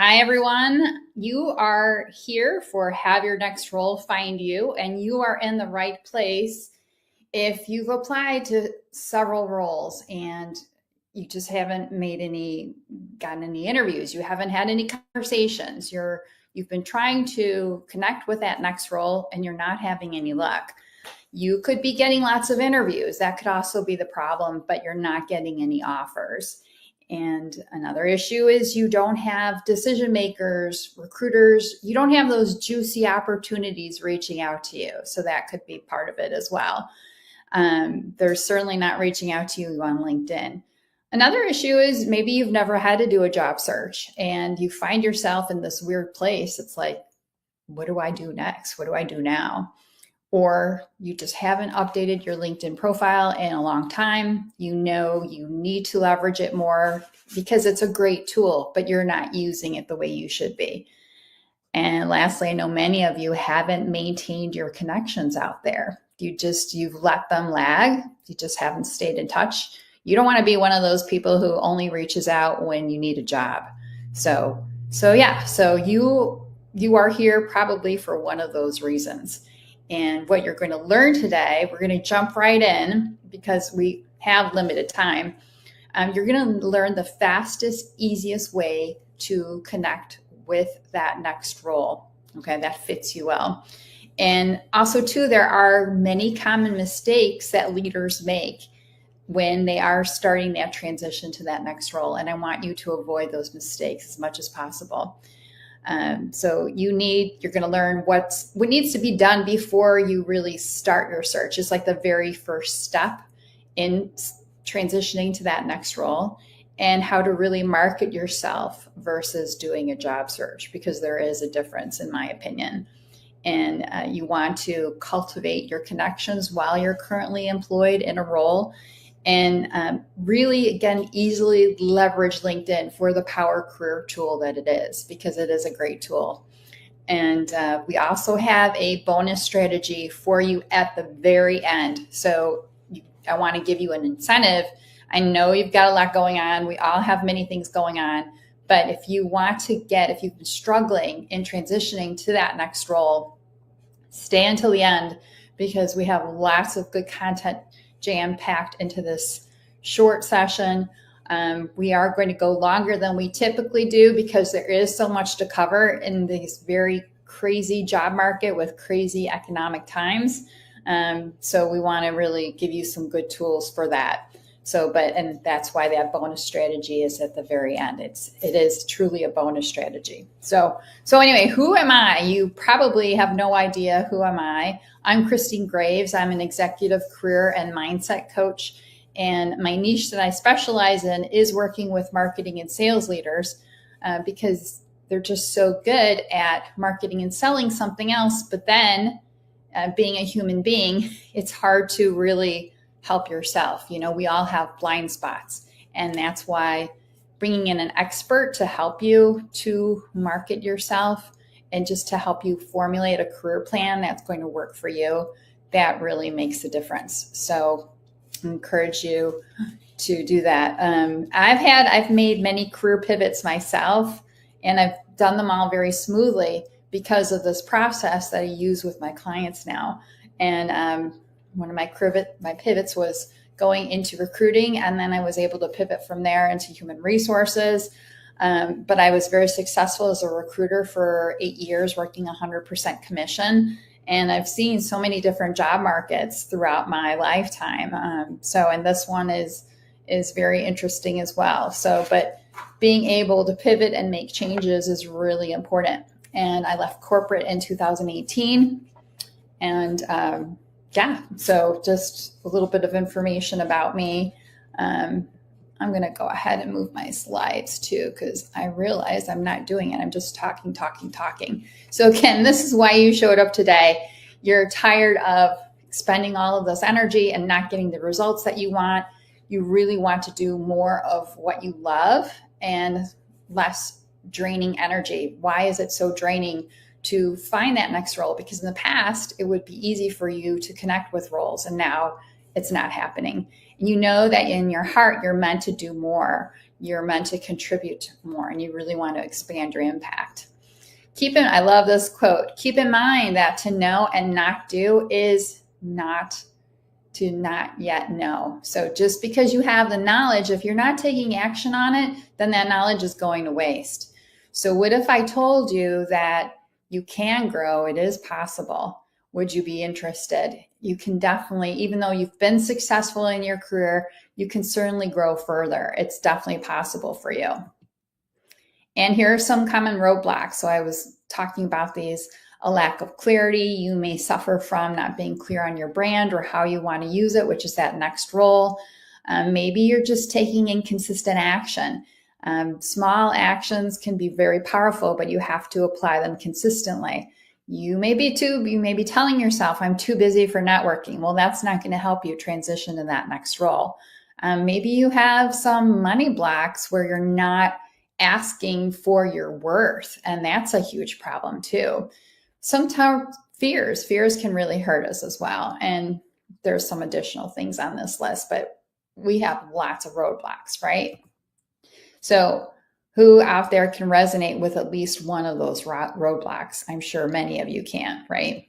Hi, everyone. You are here for Have Your Next Role Find You, and you are in the right place if you've applied to several roles and you just haven't gotten any interviews. You haven't had any conversations. You've been trying to connect with that next role and you're not having any luck. You could be getting lots of interviews. That could also be the problem, but you're not getting any offers. And another issue is you don't have decision makers, recruiters, you don't have those juicy opportunities reaching out to you. So that could be part of it as well. They're certainly not reaching out to you on LinkedIn. Another issue is maybe you've never had to do a job search and you find yourself in this weird place. It's like, what do I do next? What do I do now? Or you just haven't updated your LinkedIn profile in a long time. You know you need to leverage it more because it's a great tool, but you're not using it the way you should be. And lastly, I know many of you haven't maintained your connections out there. You've let them lag. You just haven't stayed in touch. You don't want to be one of those people who only reaches out when you need a job. So you are here probably for one of those reasons. And what you're going to learn today, we're going to jump right in because we have limited time. You're going to learn the fastest, easiest way to connect with that next role, okay, that fits you well. And also, too, there are many common mistakes that leaders make when they are starting that transition to that next role. And I want you to avoid those mistakes as much as possible. So you're going to learn what needs to be done before you really start your search. It's like the very first step in transitioning to that next role, and how to really market yourself versus doing a job search, because there is a difference in my opinion. And you want to cultivate your connections while you're currently employed in a role. And really, again, easily leverage LinkedIn for the power career tool that it is, because it is a great tool. And we also have a bonus strategy for you at the very end. So I want to give you an incentive. I know you've got a lot going on. We all have many things going on. But if you've been struggling in transitioning to that next role, stay until the end, because we have lots of good content jam-packed into this short session. We are going to go longer than we typically do because there is so much to cover in this very crazy job market with crazy economic times. So we want to really give you some good tools for that. And that's why that bonus strategy is at the very end. It is truly a bonus strategy. So anyway, who am I? You probably have no idea who am I. I'm Christine Graves. I'm an executive career and mindset coach. And my niche that I specialize in is working with marketing and sales leaders because they're just so good at marketing and selling something else. But then being a human being, it's hard to really help yourself. We all have blind spots. And that's why bringing in an expert to help you to market yourself and just to help you formulate a career plan that's going to work for you, that really makes a difference. So I encourage you to do that. I've made many career pivots myself, and I've done them all very smoothly because of this process that I use with my clients now. And one of my pivots was going into recruiting, and then I was able to pivot from there into human resources. But I was very successful as a recruiter for 8 years, working 100% commission. And I've seen so many different job markets throughout my lifetime. And this one is very interesting as well. But being able to pivot and make changes is really important. And I left corporate in 2018. And so just a little bit of information about me. I'm going to go ahead and move my slides too, because I realize I'm not doing it. I'm just talking. So again, this is why you showed up today. You're tired of spending all of this energy and not getting the results that you want. You really want to do more of what you love and less draining energy. Why is it so draining to find that next role? Because in the past, it would be easy for you to connect with roles, and now it's not happening. And you know that in your heart, you're meant to do more. You're meant to contribute more, and you really want to expand your impact. I love this quote. Keep in mind that to know and not do is not to not yet know. So just because you have the knowledge, if you're not taking action on it, then that knowledge is going to waste. So what if I told you that you can grow? It is possible. Would you be interested? You can definitely, even though you've been successful in your career, you can certainly grow further. It's definitely possible for you. And here are some common roadblocks. So I was talking about these: a lack of clarity. You may suffer from not being clear on your brand or how you want to use it, which is that next role. Maybe you're just taking inconsistent action. Small actions can be very powerful, but you have to apply them consistently. You may be telling yourself, I'm too busy for networking. Well, that's not going to help you transition to that next role. Maybe you have some money blocks where you're not asking for your worth, and that's a huge problem too. Sometimes fears can really hurt us as well. And there's some additional things on this list, but we have lots of roadblocks, right? So who out there can resonate with at least one of those roadblocks? I'm sure many of you can, right?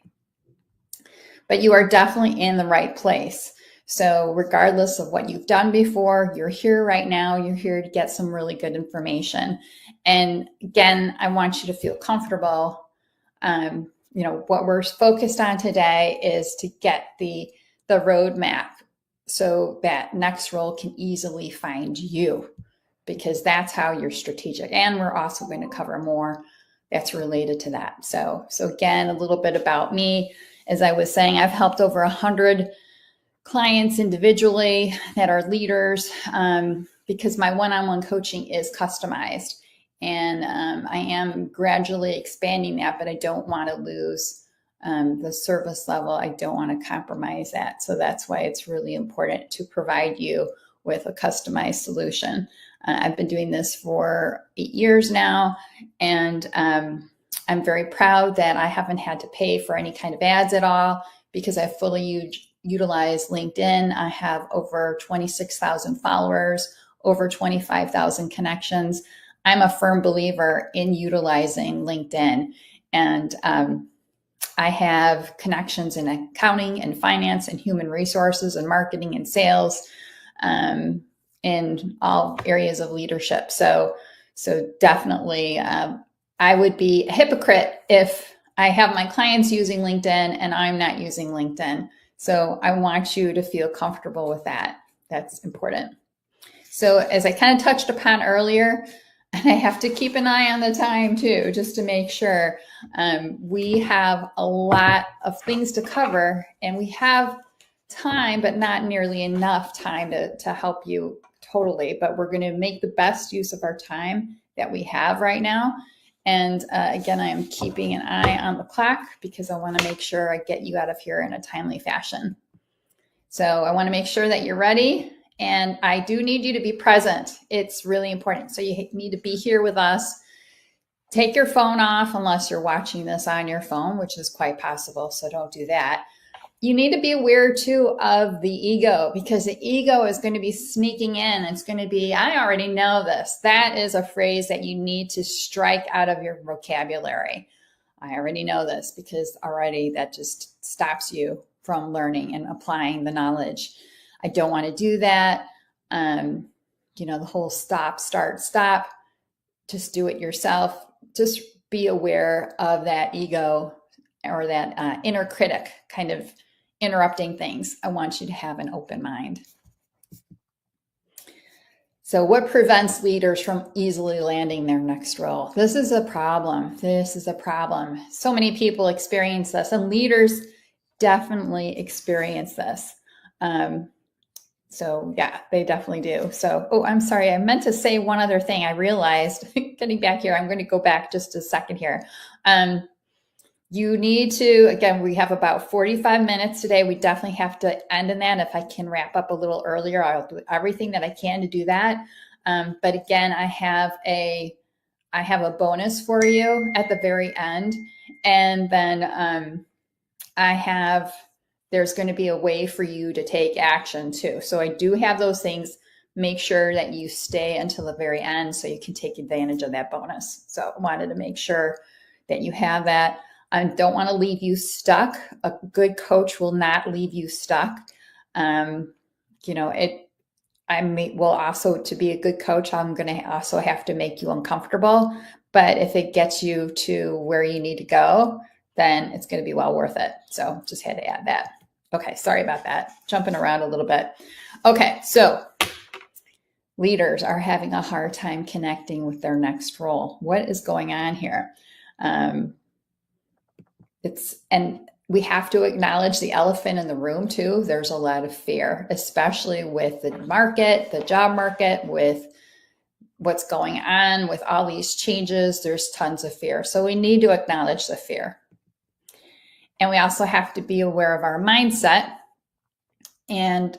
But you are definitely in the right place. So regardless of what you've done before, you're here right now. You're here to get some really good information. And again, I want you to feel comfortable. What we're focused on today is to get the roadmap so that next role can easily find you, because that's how you're strategic. And we're also going to cover more that's related to that. So again, a little bit about me. As I was saying, I've helped over 100 clients individually that are leaders, because my one-on-one coaching is customized. And I am gradually expanding that, but I don't want to lose the service level. I don't want to compromise that. So that's why it's really important to provide you with a customized solution. I've been doing this for 8 years now, and I'm very proud that I haven't had to pay for any kind of ads at all, because I fully utilize LinkedIn. I have over 26,000 followers, over 25,000 connections. I'm a firm believer in utilizing LinkedIn, and I have connections in accounting and finance and human resources and marketing and sales, in all areas of leadership. So definitely, I would be a hypocrite if I have my clients using LinkedIn and I'm not using LinkedIn. So I want you to feel comfortable with that. That's important. So as I kind of touched upon earlier, and I have to keep an eye on the time too, just to make sure, we have a lot of things to cover, and we have time, but not nearly enough time to help you totally. But we're going to make the best use of our time that we have right now. And again, I am keeping an eye on the clock because I want to make sure I get you out of here in a timely fashion. So I want to make sure that you're ready. And I do need you to be present. It's really important. So you need to be here with us. Take your phone off unless you're watching this on your phone, which is quite possible. So don't do that. You need to be aware too of the ego, because the ego is going to be sneaking in. It's going to be, I already know this. That is a phrase that you need to strike out of your vocabulary. I already know this, because already that just stops you from learning and applying the knowledge. I don't want to do that. The whole stop, start, stop. Just do it yourself. Just be aware of that ego or that inner critic kind of interrupting things. I want you to have an open mind. So what prevents leaders from easily landing their next role? This is a problem. So many people experience this, and leaders definitely experience this. So yeah, they definitely do. So, oh, I'm sorry. I meant to say one other thing. I realized getting back here, I'm going to go back just a second here. Um, you need to, again, we have about 45 minutes today. We definitely have to end in that. If I can wrap up a little earlier, I'll do everything that I can to do that. But again, I have a bonus for you at the very end. And then there's going to be a way for you to take action too. So I do have those things. Make sure that you stay until the very end so you can take advantage of that bonus. So I wanted to make sure that you have that. I don't want to leave you stuck. A good coach will not leave you stuck. Will also, to be a good coach, I'm going to also have to make you uncomfortable. But if it gets you to where you need to go, then it's going to be well worth it. So just had to add that. Okay, sorry about that. Jumping around a little bit. Okay, so leaders are having a hard time connecting with their next role. What is going on here? And we have to acknowledge the elephant in the room too. There's a lot of fear, especially with the market, the job market, with what's going on with all these changes. There's tons of fear. So we need to acknowledge the fear. And we also have to be aware of our mindset and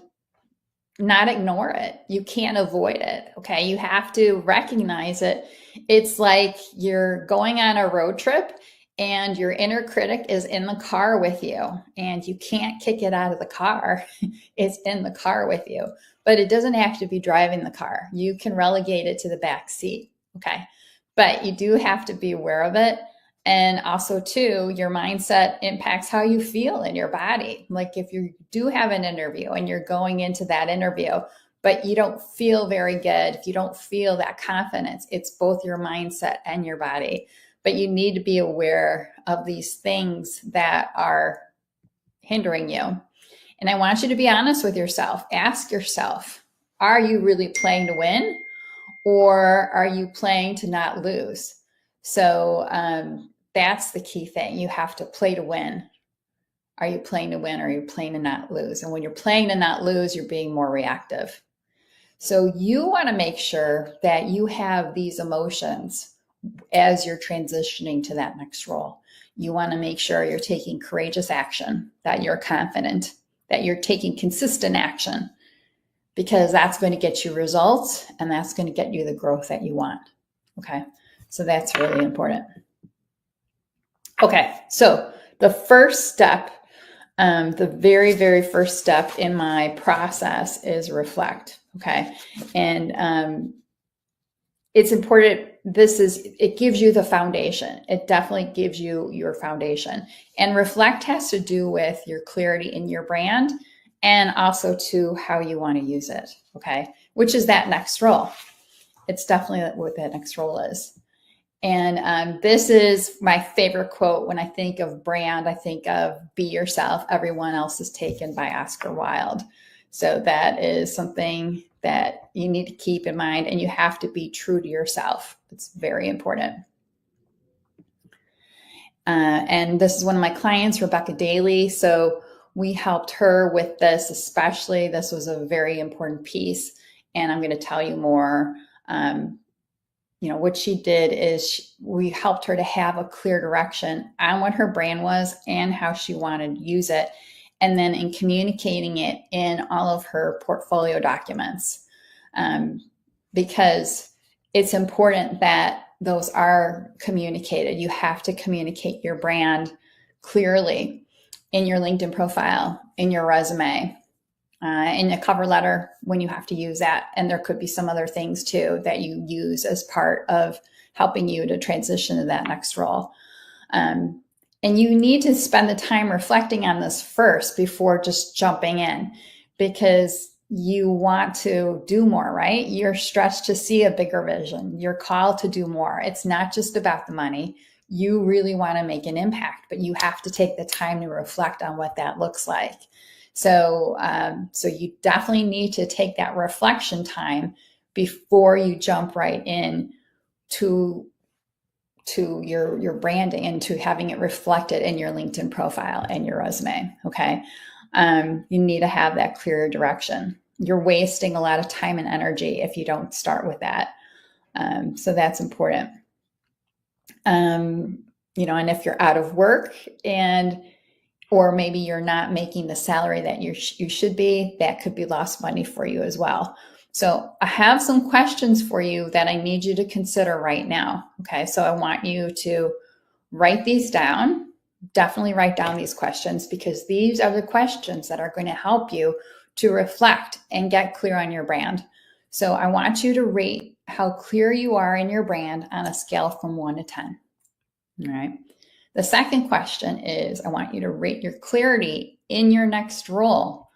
not ignore it. You can't avoid it. Okay. You have to recognize it. It's like you're going on a road trip and your inner critic is in the car with you and you can't kick it out of the car. It's in the car with you, but it doesn't have to be driving the car. You can relegate it to the back seat. Okay. But you do have to be aware of it. And also too, your mindset impacts how you feel in your body. Like if you do have an interview and you're going into that interview, but you don't feel very good, if you don't feel that confidence, it's both your mindset and your body. But you need to be aware of these things that are hindering you. And I want you to be honest with yourself. Ask yourself, are you really playing to win or are you playing to not lose? So that's the key thing. You have to play to win. Are you playing to win or are you playing to not lose? And when you're playing to not lose, you're being more reactive. So you want to make sure that you have these emotions as you're transitioning to that next role. You want to make sure you're taking courageous action, that you're confident, that you're taking consistent action, because that's going to get you results and that's going to get you the growth that you want. Okay. So that's really important. Okay. So the first step, the very, very first step in my process is reflect. Okay. And it's important. It gives you the foundation. It definitely gives you your foundation. And reflect has to do with your clarity in your brand and also to how you want to use it. Okay. Which is that next role. It's definitely what that next role is. And this is my favorite quote. When I think of brand, I think of be yourself. Everyone else is taken by Oscar Wilde. So that is something that you need to keep in mind, and you have to be true to yourself. It's very important. And this is one of my clients, Rebecca Daly. So we helped her with this, especially. This was a very important piece, and I'm going to tell you more. What she did is we helped her to have a clear direction on what her brand was and how she wanted to use it. And then in communicating it in all of her portfolio documents, because it's important that those are communicated. You have to communicate your brand clearly in your LinkedIn profile, in your resume, in a cover letter when you have to use that. And there could be some other things too that you use as part of helping you to transition to that next role. And you need to spend the time reflecting on this first before just jumping in, because you want to do more, right? You're stretched to see a bigger vision. You're called to do more. It's not just about the money. You really want to make an impact, but you have to take the time to reflect on what that looks like. So you definitely need to take that reflection time before you jump right in to your branding and to having it reflected in your LinkedIn profile and your resume. Okay. You need to have that clear direction. You're wasting a lot of time and energy if you don't start with that. So that's important. And if you're out of work or maybe you're not making the salary that you should be, that could be lost money for you as well. So I have some questions for you that I need you to consider right now. Okay, so I want you to write these down. Definitely write down these questions, because these are the questions that are going to help you to reflect and get clear on your brand. So I want you to rate how clear you are in your brand on a scale from 1 to 10. All right. The second question is, I want you to rate your clarity in your next role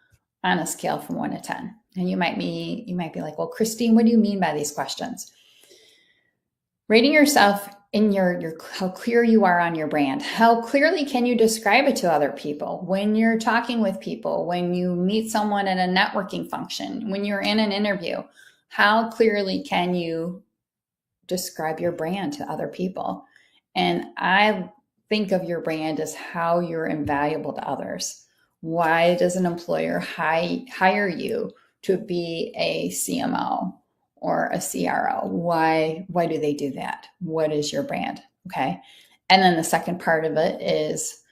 on a scale from 1 to 10. And you might be like, well, Christine, what do you mean by these questions? Rating yourself in your how clear you are on your brand. How clearly can you describe it to other people when you're talking with people, when you meet someone at a networking function, when you're in an interview? How clearly can you describe your brand to other people? And I think of your brand as how you're invaluable to others. Why does an employer hire you to be a CMO or a CRO? Why do they do that? What is your brand? Okay. And then the second part of it is,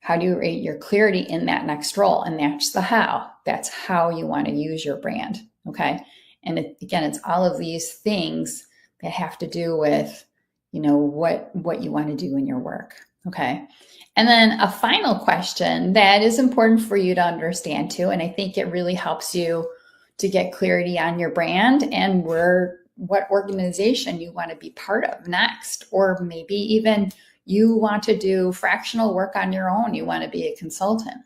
how do you rate your clarity in that next role? And that's the how. That's how you want to use your brand. Okay. And again, it's all of these things that have to do with, what you want to do in your work. Okay. And then a final question that is important for you to understand too. And I think it really helps you to get clarity on your brand and what organization you want to be part of next, or maybe even you want to do fractional work on your own. You want to be a consultant.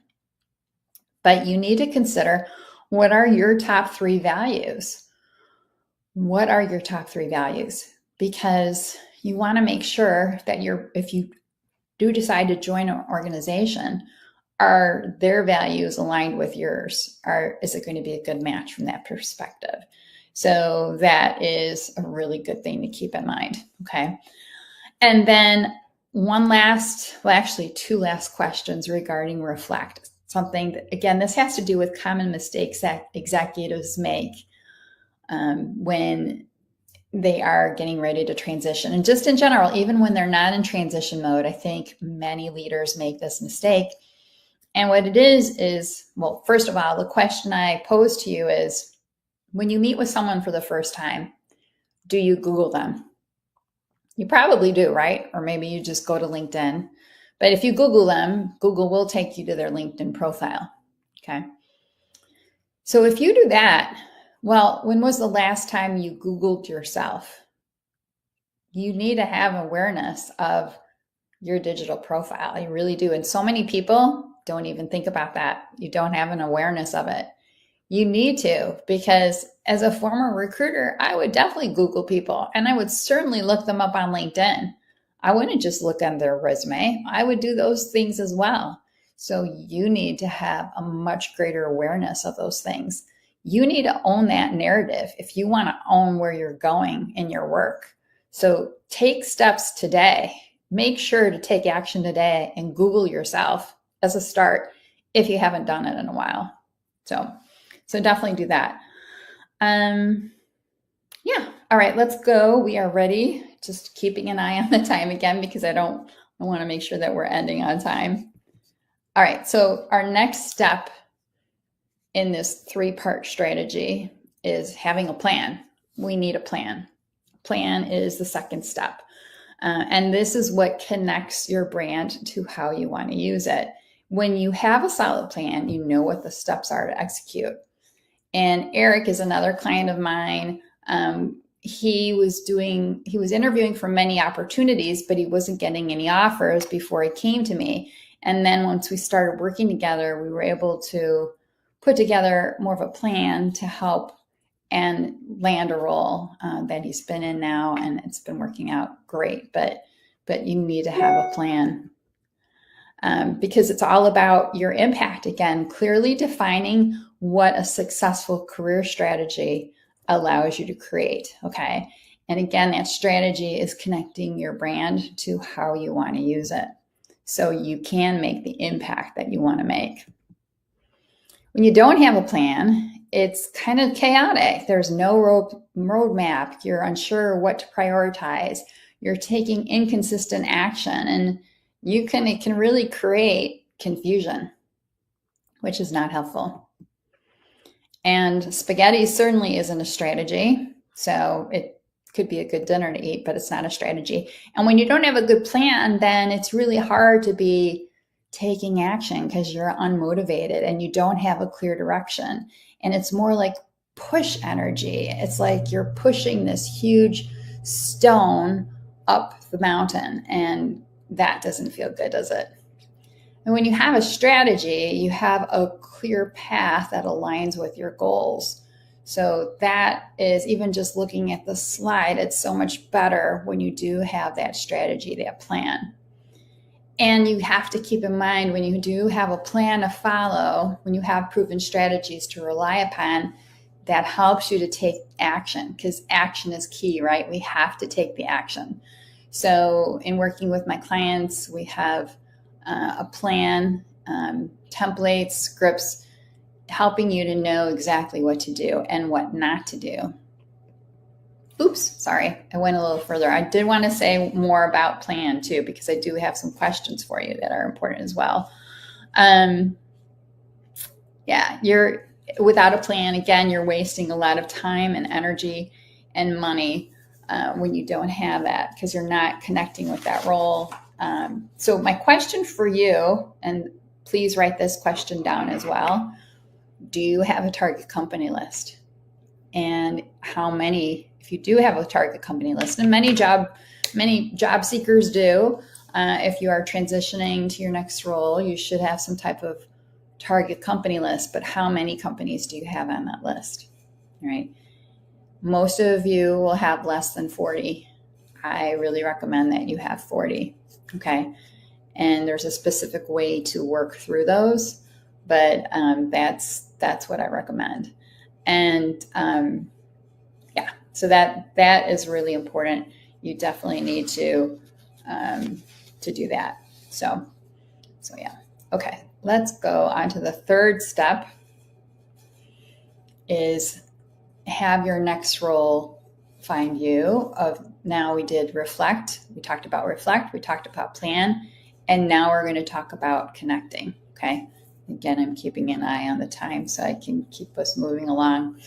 But you need to consider, what are your top 3 values? What are your top 3 values? Because you want to make sure that if you do decide to join an organization, are their values aligned with yours? Is it going to be a good match from that perspective? So that is a really good thing to keep in mind. Okay. And then two last questions regarding reflect. Something that, again, this has to do with common mistakes that executives make when they are getting ready to transition. And just in general, even when they're not in transition mode, I think many leaders make this mistake. And what it is, well, first of all, the question I pose to you is, when you meet with someone for the first time, do you Google them? You probably do, right? Or maybe you just go to LinkedIn. But if you Google them, Google will take you to their LinkedIn profile. Okay. So if you do that, well, when was the last time you Googled yourself? You need to have awareness of your digital profile. You really do. And so many people don't even think about that. You don't have an awareness of it. You need to, because as a former recruiter, I would definitely Google people, and I would certainly look them up on LinkedIn. I wouldn't just look on their resume. I would do those things as well. So you need to have a much greater awareness of those things. You need to own that narrative if you want to own where you're going in your work. So take steps today. Make sure to take action today and Google yourself as a start if you haven't done it in a while. So definitely do that. Yeah. All right, let's go. We are ready. Just keeping an eye on the time again, because I want to make sure that we're ending on time. All right. So our next step in this 3-part strategy is having a plan. We need a plan. Plan is the second step. And this is what connects your brand to how you want to use it. When you have a solid plan, you know what the steps are to execute. And Eric is another client of mine. He was interviewing for many opportunities, but he wasn't getting any offers before he came to me. And then once we started working together, we were able to put together more of a plan to help and land a role that he's been in now, and it's been working out great. But you need to have a plan. Because it's all about your impact. Again, clearly defining what a successful career strategy allows you to create. Okay. And again, that strategy is connecting your brand to how you want to use it, so you can make the impact that you want to make. When you don't have a plan, it's kind of chaotic. There's no roadmap. You're unsure what to prioritize. You're taking inconsistent action, and it can really create confusion, which is not helpful. And spaghetti certainly isn't a strategy. So it could be a good dinner to eat, but it's not a strategy. And when you don't have a good plan, then it's really hard to be taking action because you're unmotivated and you don't have a clear direction. And it's more like push energy. It's like you're pushing this huge stone up the mountain, and that doesn't feel good, does it? And when you have a strategy, you have a clear path that aligns with your goals. So that is, even just looking at the slide, it's so much better when you do have that strategy, that plan. And you have to keep in mind, when you do have a plan to follow, when you have proven strategies to rely upon, that helps you to take action, because action is key, right? We have to take the action. So in working with my clients, we have a plan, templates, scripts, helping you to know exactly what to do and what not to do. Oops, sorry, I went a little further. I did want to say more about plan too, because I do have some questions for you that are important as well. You're without a plan, again, you're wasting a lot of time and energy and money when you don't have that, because you're not connecting with that role. So my question for you, and please write this question down as well. Do you have a target company list? And how many, if you do have a target company list, and many job seekers do, if you are transitioning to your next role, you should have some type of target company list. But how many companies do you have on that list? Right? Most of you will have less than 40. I really recommend that you have 40. Okay. And there's a specific way to work through those, but that's what I recommend. And so that is really important. You definitely need to do that. So yeah. Okay, let's go on to the third step, is have your next role find you. Now we did reflect. We talked about reflect. We talked about plan. And now we're going to talk about connecting. Okay. Again, I'm keeping an eye on the time so I can keep us moving along.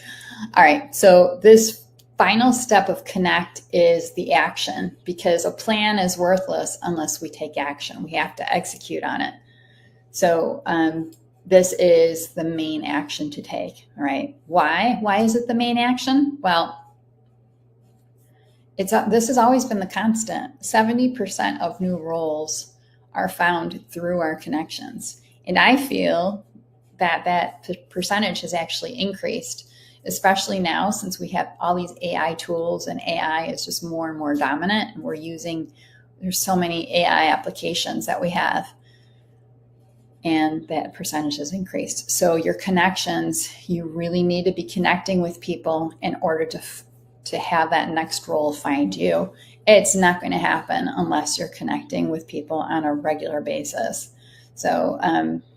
All right. So this final step of connect is the action, because a plan is worthless unless we take action. We have to execute on it. So this is the main action to take. All right. Why? Why is it the main action? Well, this has always been the constant. 70% of new roles are found through our connections. And I feel that percentage has actually increased, especially now since we have all these AI tools, and AI is just more and more dominant. And there's so many AI applications that we have, and that percentage has increased. So your connections, you really need to be connecting with people in order to have that next role find you. It's not going to happen unless you're connecting with people on a regular basis. So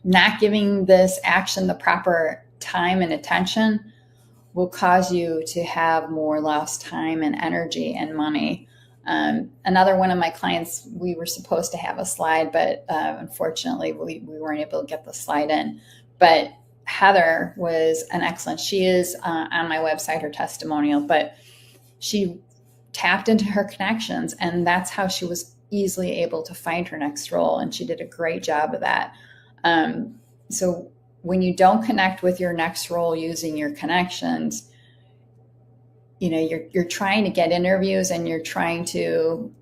not giving this action the proper time and attention will cause you to have more lost time and energy and money. Another one of my clients, we were supposed to have a slide, but unfortunately we weren't able to get the slide in. But Heather was an excellent, she is on my website, her testimonial, but she tapped into her connections, and that's how she was easily able to find her next role. And she did a great job of that. So when you don't connect with your next role using your connections, you're trying to get interviews and you're trying to,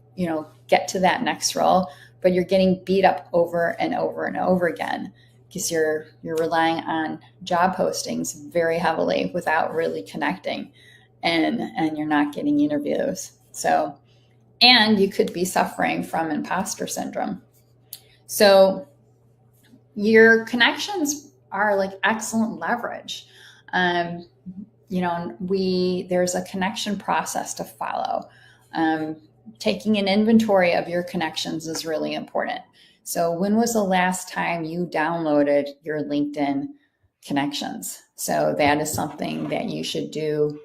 get to that next role, but you're getting beat up over and over and over again because you're relying on job postings very heavily without really connecting, and you're not getting interviews. So, and you could be suffering from imposter syndrome. So your connections are like excellent leverage. There's a connection process to follow. Taking an inventory of your connections is really important. So when was the last time you downloaded your LinkedIn connections? So that is something that you should do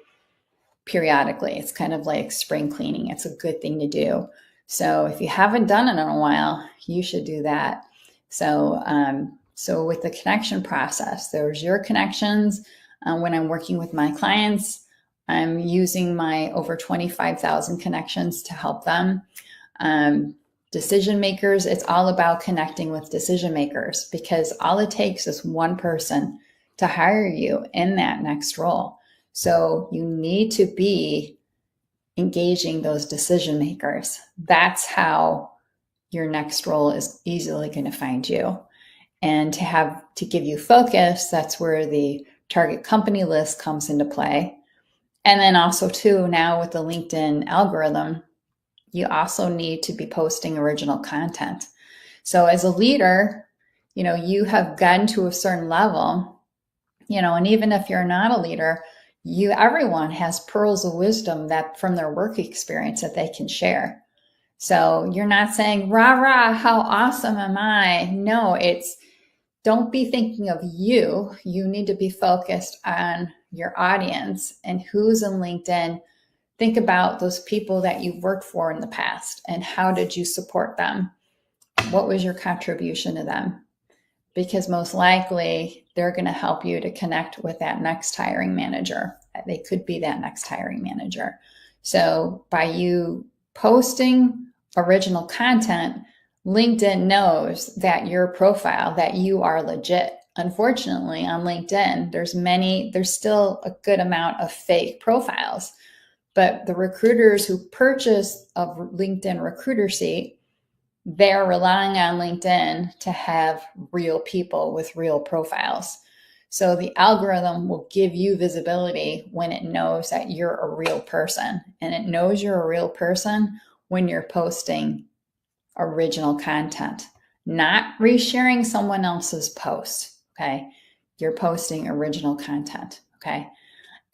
periodically. It's kind of like spring cleaning. It's a good thing to do. So if you haven't done it in a while, you should do that. So with the connection process, there's your connections. When I'm working with my clients, I'm using my over 25,000 connections to help them. Decision makers, it's all about connecting with decision makers, because all it takes is one person to hire you in that next role. So you need to be engaging those decision makers. That's how your next role is easily going to find you. And to give you focus, that's where the target company list comes into play. And then also too, now with the LinkedIn algorithm, you also need to be posting original content. So as a leader, you have gotten to a certain level, and even if you're not a leader, everyone has pearls of wisdom that from their work experience that they can share. So you're not saying, rah, rah, how awesome am I? No, don't be thinking of you. You need to be focused on your audience and who's in LinkedIn. Think about those people that you've worked for in the past and how did you support them? What was your contribution to them? Because most likely they're going to help you to connect with that next hiring manager. They could be that next hiring manager. So by you posting original content, LinkedIn knows that your profile, that you are legit. Unfortunately, on LinkedIn, there's still a good amount of fake profiles. But the recruiters who purchase a LinkedIn recruiter seat, they're relying on LinkedIn to have real people with real profiles. So the algorithm will give you visibility when it knows that you're a real person. And it knows you're a real person when you're posting original content, not resharing someone else's post. Okay. You're posting original content. Okay.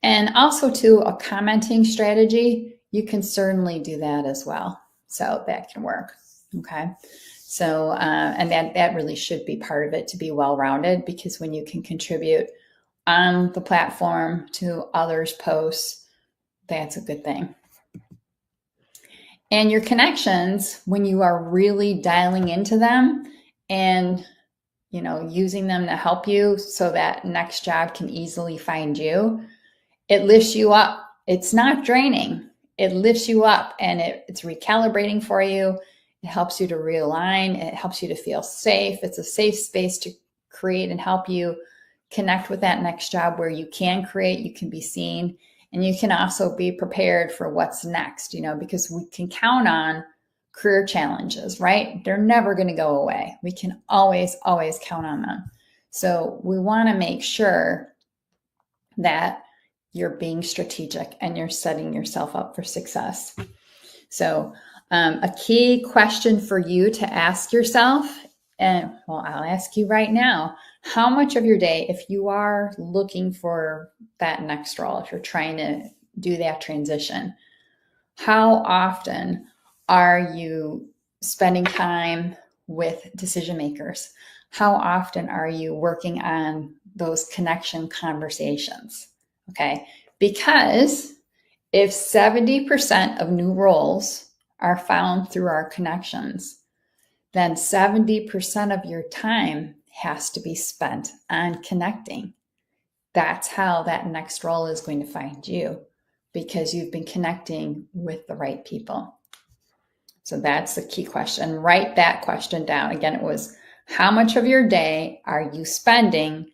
And also too, a commenting strategy, you can certainly do that as well. So that can work. Okay. So, and that really should be part of it to be well-rounded, because when you can contribute on the platform to others' posts, that's a good thing. And your connections, when you are really dialing into them and, using them to help you so that next job can easily find you, it lifts you up. It's not draining. It lifts you up and it's recalibrating for you. It helps you to realign. It helps you to feel safe. It's a safe space to create and help you connect with that next job where you can create, you can be seen, and you can also be prepared for what's next, because we can count on career challenges, right? They're never going to go away. We can always, always count on them. So we want to make sure that you're being strategic and you're setting yourself up for success. So a key question for you to ask yourself, and I'll ask you right now, how much of your day, if you are looking for that next role, if you're trying to do that transition, how often are you spending time with decision makers? How often are you working on those connection conversations? Okay, because if 70% of new roles are found through our connections, then 70% of your time has to be spent on connecting. That's how that next role is going to find you, because you've been connecting with the right people. So that's the key question. Write that question down. Again, it was, how much of your day are you spending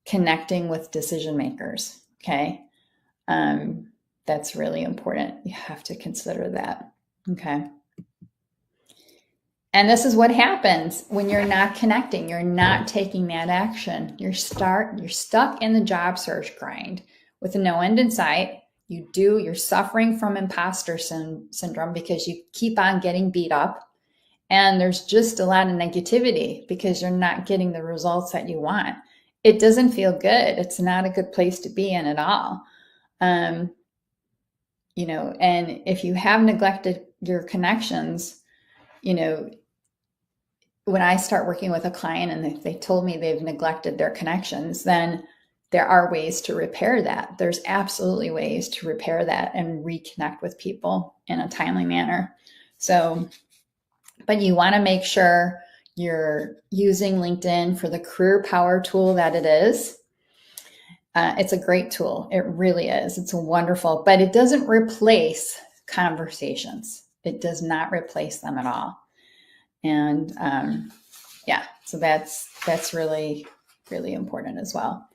connecting with decision makers? Okay. That's really important. You have to consider that. Okay. And this is what happens when you're not connecting. You're not taking that action. You're stuck in the job search grind with no end in sight. You're suffering from imposter syndrome because you keep on getting beat up. And there's just a lot of negativity because you're not getting the results that you want. It doesn't feel good. It's not a good place to be in at all. And if you have neglected your connections, when I start working with a client and they told me they've neglected their connections, then there are ways to repair that. There's absolutely ways to repair that and reconnect with people in a timely manner. So, but you want to make sure you're using LinkedIn for the career power tool that it is. It's a great tool. It really is. It's wonderful, but it doesn't replace conversations. It does not replace them at all. And yeah, so that's really, really important as well.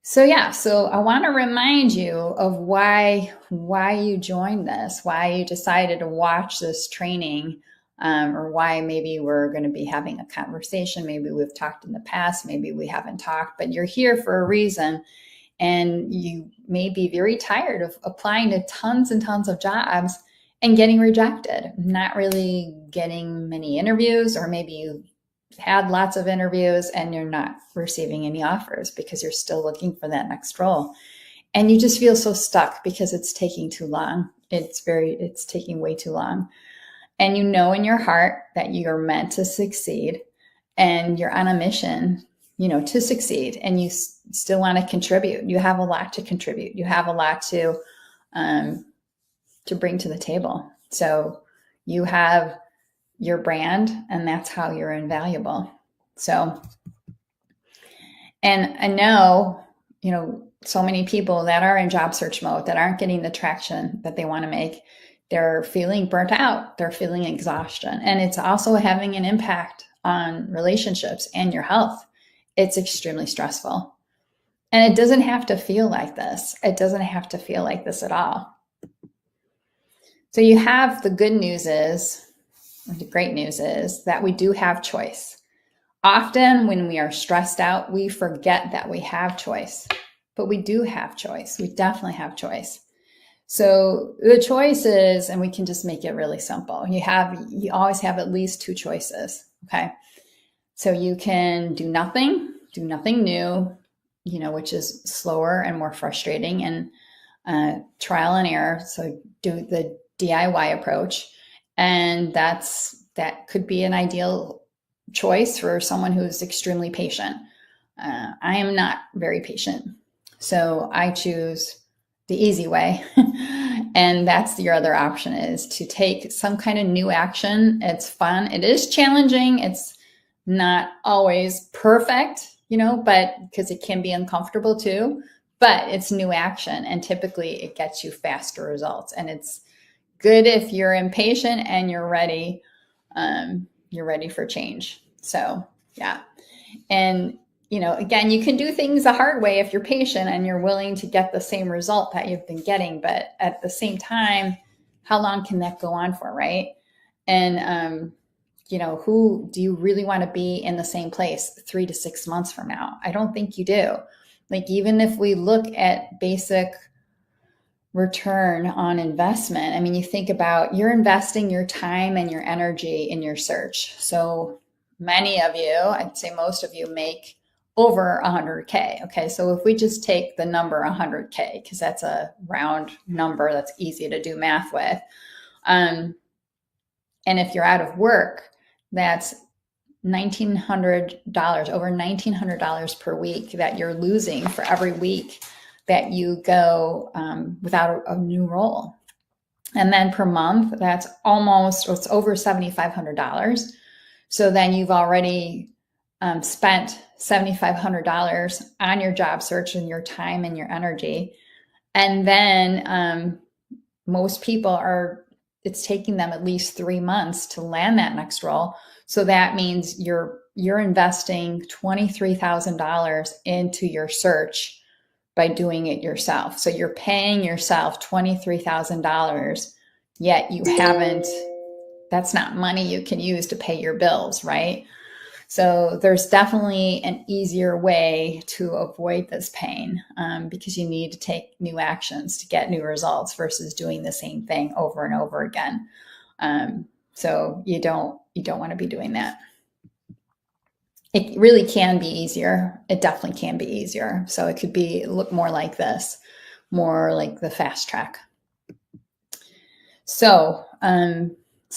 So yeah, so I want to remind you of why you joined this, why you decided to watch this training, or why maybe we're going to be having a conversation. Maybe we've talked in the past, maybe we haven't talked, but you're here for a reason. And you may be very tired of applying to tons and tons of jobs and getting rejected, not really getting many interviews, or maybe you had lots of interviews and you're not receiving any offers because you're still looking for that next role. And you just feel so stuck because it's taking too long. It's taking way too long. And you know in your heart that you're meant to succeed and you're on a mission, to succeed, and you still want to contribute. You have a lot to contribute. You have a lot to bring to the table. So you have your brand, and that's how you're invaluable. So, and I know, so many people that are in job search mode that aren't getting the traction that they want to make. They're feeling burnt out. They're feeling exhaustion. And it's also having an impact on relationships and your health. It's extremely stressful. And it doesn't have to feel like this. It doesn't have to feel like this at all. So you have the good news is, or the great news is, that we do have choice. Often when we are stressed out, we forget that we have choice, but we do have choice. We definitely have choice. So the choice is, and we can just make it really simple. You always have at least two choices. Okay. So you can do nothing new, which is slower and more frustrating, and trial and error. So do the DIY approach. And that could be an ideal choice for someone who's extremely patient. I am not very patient. So I choose the easy way. And that's your other option, is to take some kind of new action. It's fun. It is challenging. It's not always perfect, but because it can be uncomfortable too, but it's new action. And typically it gets you faster results. And it's good if you're impatient and you're ready for change. So yeah. And again, you can do things the hard way if you're patient and you're willing to get the same result that you've been getting. But at the same time, how long can that go on for, right? And, who do you really want to be in the same place 3 to 6 months from now? I don't think you do. Like, even if we look at basic return on investment, I mean, you think about, you're investing your time and your energy in your search. So many of you, I'd say most of you, make over 100K. Okay. So if we just take the number 100K, because that's a round number that's easy to do math with. And if you're out of work, that's $1,900, over $1,900 per week that you're losing for every week that you go without a new role. And then per month, it's over $7,500. So then you've already spent $7,500 on your job search and your time and your energy. And then most people it's taking them at least 3 months to land that next role. So that means you're investing $23,000 into your search by doing it yourself. So you're paying yourself $23,000, yet that's not money you can use to pay your bills, right? So there's definitely an easier way to avoid this pain, because you need to take new actions to get new results versus doing the same thing over and over again. So you don't want to be doing that. It really can be easier. It definitely can be easier. So it could look more like this, more like the fast track. So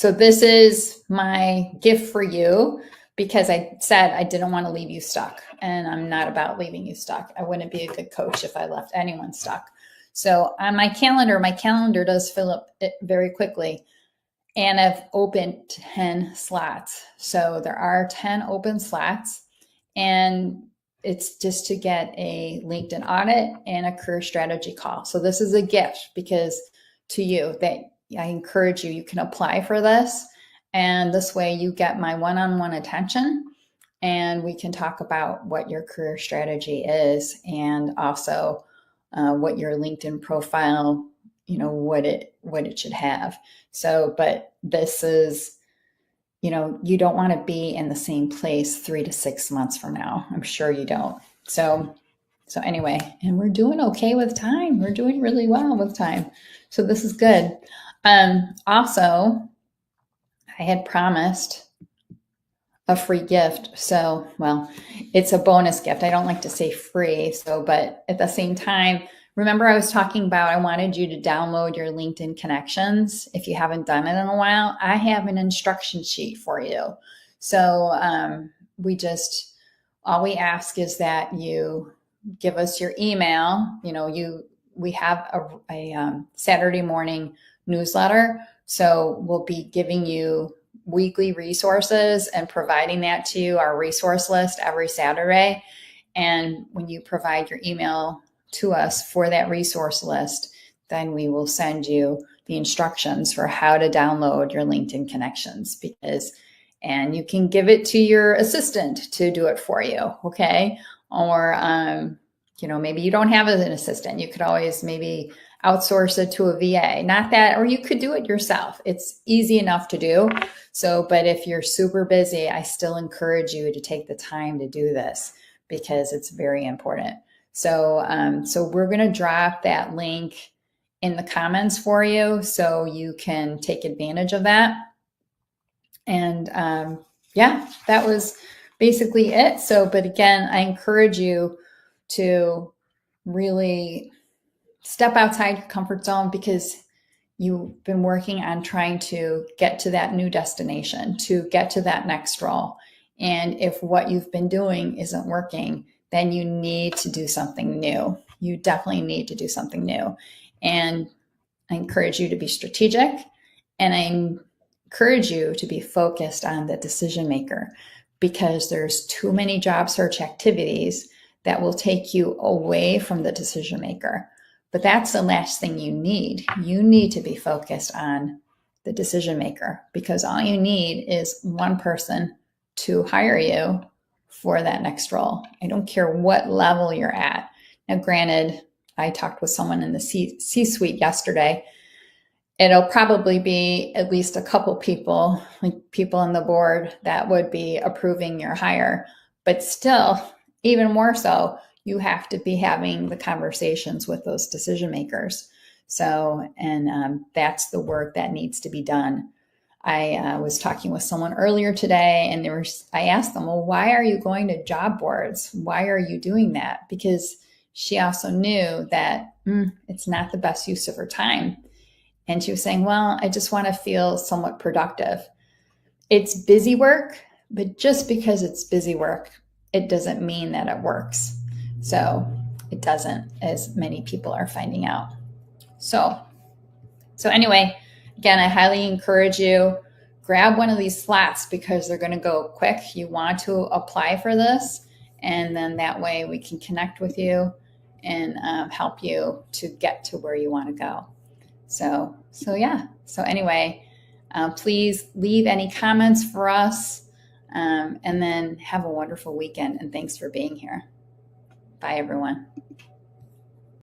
this is my gift for you. because I said I didn't want to leave you stuck, and I'm not about leaving you stuck. I wouldn't be a good coach if I left anyone stuck. So on my calendar does fill up very quickly, and I've opened 10 slots. So there are 10 open slots, and it's just to get a LinkedIn audit and a career strategy call. So this is a gift because to you that I encourage you, you can apply for this. And this way you get my one-on-one attention, and we can talk about what your career strategy is, and also what your LinkedIn profile, what it should have. So, but this is, you don't want to be in the same place 3 to 6 months from now. I'm sure you don't. So anyway, and we're doing okay with time. We're doing really well with time. So this is good. Also, I had promised a free gift. So, well, it's a bonus gift. I don't like to say free. So, but at the same time, remember I was talking about, I wanted you to download your LinkedIn connections. If you haven't done it in a while, I have an instruction sheet for you. So, all we ask is that you give us your email. We have a Saturday morning newsletter. So we'll be giving you weekly resources and providing that to you, our resource list every Saturday. And when you provide your email to us for that resource list, then we will send you the instructions for how to download your LinkedIn connections, and you can give it to your assistant to do it for you. Okay. Or, maybe you don't have an assistant. You could always maybe outsource it to a VA, not that, or you could do it yourself. It's easy enough to do. So, but if you're super busy, I still encourage you to take the time to do this because it's very important. So we're going to drop that link in the comments for you so you can take advantage of that. And that was basically it. So, but again, I encourage you to really step outside your comfort zone because you've been working on trying to get to that new destination, to get to that next role. And if what you've been doing isn't working, then you need to do something new. You definitely need to do something new. And I encourage you to be strategic, and I encourage you to be focused on the decision maker, because there's too many job search activities that will take you away from the decision maker. But that's the last thing you need. You need to be focused on the decision maker, because all you need is one person to hire you for that next role. I don't care what level you're at. Now, granted, I talked with someone in the C-suite yesterday. It'll probably be at least a couple people, like people on the board, that would be approving your hire. But still, even more so, you have to be having the conversations with those decision makers. So, and that's the work that needs to be done. I was talking with someone earlier today, and I asked them, well, why are you going to job boards? Why are you doing that? Because she also knew that it's not the best use of her time. And she was saying, well, I just want to feel somewhat productive. It's busy work, but just because it's busy work, it doesn't mean that it works. So it doesn't, as many people are finding out. So anyway, again, I highly encourage you, grab one of these slots because they're going to go quick. You want to apply for this, and then that way we can connect with you and help you to get to where you want to go. So anyway, please leave any comments for us, and then have a wonderful weekend, and thanks for being here. Bye, everyone.